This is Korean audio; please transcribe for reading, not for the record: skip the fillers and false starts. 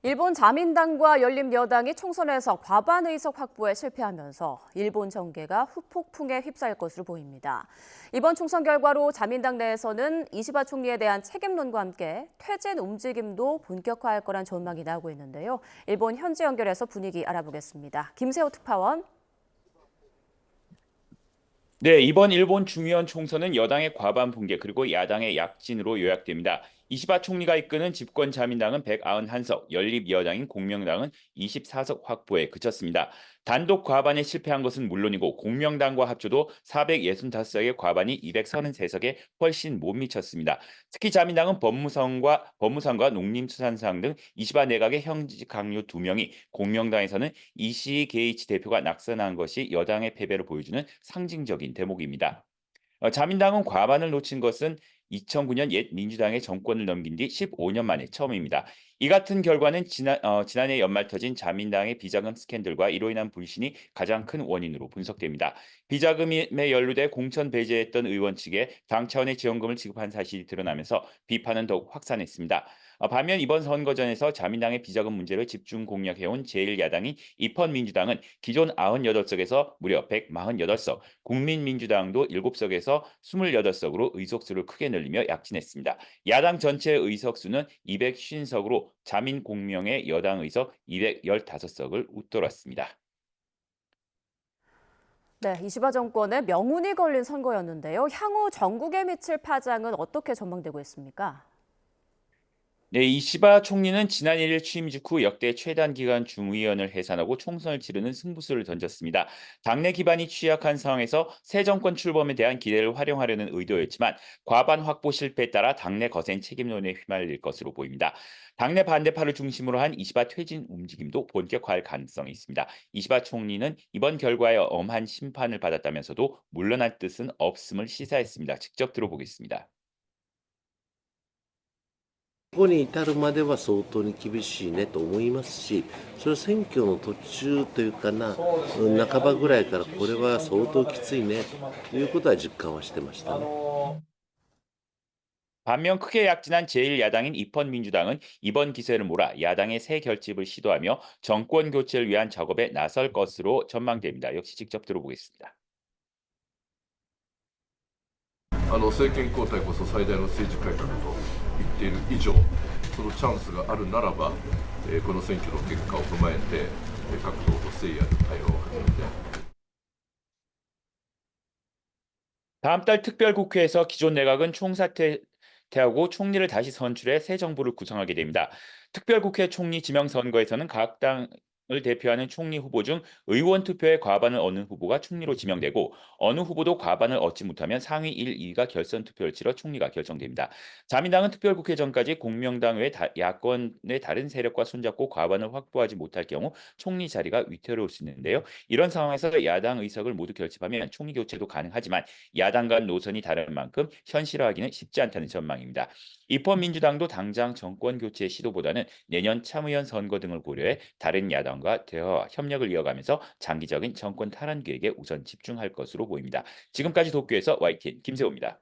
일본 자민당과 열린여당이 총선에서 과반 의석 확보에 실패하면서 일본 정계가 후폭풍에 휩싸일 것으로 보입니다. 이번 총선 결과로 자민당 내에서는 이시바 총리에 대한 책임론과 함께 퇴진 움직임도 본격화할 거란 전망이 나오고 있는데요. 일본 현지 연결해서 분위기 알아보겠습니다. 김세호 특파원. 네, 이번 일본 중의원 총선은 여당의 과반 붕괴 그리고 야당의 약진으로 요약됩니다. 이시바 총리가 이끄는 집권 자민당은 191석, 연립여당인 공명당은 24석 확보에 그쳤습니다. 단독 과반에 실패한 것은 물론이고 공명당과 합쳐도 465석의 과반이 233석에 훨씬 못 미쳤습니다. 특히 자민당은 법무상과 농림수산상 등 이시바 내각의 현직 강요 2명이 공명당에서는 이시 게이치 대표가 낙선한 것이 여당의 패배를 보여주는 상징적인 대목입니다. 자민당은 과반을 놓친 것은 2009년 옛 민주당의 정권을 넘긴 뒤 15년 만에 처음입니다. 이 같은 결과는 지난해 연말 터진 자민당의 비자금 스캔들과 이로 인한 불신이 가장 큰 원인으로 분석됩니다. 비자금에 연루돼 공천 배제했던 의원 측에 당 차원의 지원금을 지급한 사실이 드러나면서 비판은 더욱 확산했습니다. 반면 이번 선거전에서 자민당의 비자금 문제를 집중 공략해온 제1야당인 입헌민주당은 기존 98석에서 무려 148석, 국민민주당도 7석에서 28석으로 의석수를 크게 늘리며 약진했습니다. 야당 전체 의석수는 250석으로 자민 공명의 여당 의석 215석을 웃돌았습니다. 네, 이시바 정권의 명운이 걸린 선거였는데요. 향후 전국에 미칠 파장은 어떻게 전망되고 있습니까? 네, 이시바 총리는 지난 1일 취임 직후 역대 최단 기간 중의원을 해산하고 총선을 치르는 승부수를 던졌습니다. 당내 기반이 취약한 상황에서 새 정권 출범에 대한 기대를 활용하려는 의도였지만 과반 확보 실패에 따라 당내 거센 책임론에 휘말릴 것으로 보입니다. 당내 반대파를 중심으로 한 이시바 퇴진 움직임도 본격화할 가능성이 있습니다. 이시바 총리는 이번 결과에 엄한 심판을 받았다면서도 물러날 뜻은 없음을 시사했습니다. 직접 들어보겠습니다. ここに至るまでは相当に厳しいねと思いますし、それは選挙の途中というかな、半ばぐらいからこれは相当きついねということは実感はしてましたね。 반면 크게 약진한 제1야당인 입헌민주당은 이번 기세를 몰아 야당의 새 결집을 시도하며 정권 교체를 위한 작업에 나설 것으로 전망됩니다. 역시 직접 들어보겠습니다. 政権交代こそ最大の政治改革と言っている以上、そのチャンスがあるならば、この選挙の結果を踏まえて、各党と誠意ある対話を始めて 다음 달 특별국회에서 기존 내각은 총사퇴하고 총리를 다시 선출해 새 정부를 구성하게 됩니다. 특별국회 총리 지명 선거에서는 각 당을 대표하는 총리 후보 중 의원 투표의 과반을 얻는 후보가 총리로 지명되고 어느 후보도 과반을 얻지 못하면 상위 1, 2위가 결선 투표를 치러 총리가 결정됩니다. 자민당은 특별국회 전까지 공명당 외 야권의 다른 세력과 손잡고 과반을 확보하지 못할 경우 총리 자리가 위태로울 수 있는데요. 이런 상황에서 야당 의석을 모두 결집하면 총리 교체도 가능하지만 야당 간 노선이 다른 만큼 현실화하기는 쉽지 않다는 전망입니다. 입헌민주당도 당장 정권 교체 시도보다는 내년 참의원 선거 등을 고려해 다른 야당과 대화와 협력을 이어가면서 장기적인 정권 탈환 계획에 우선 집중할 것으로 보입니다. 지금까지 도쿄에서 YTN 김세호입니다.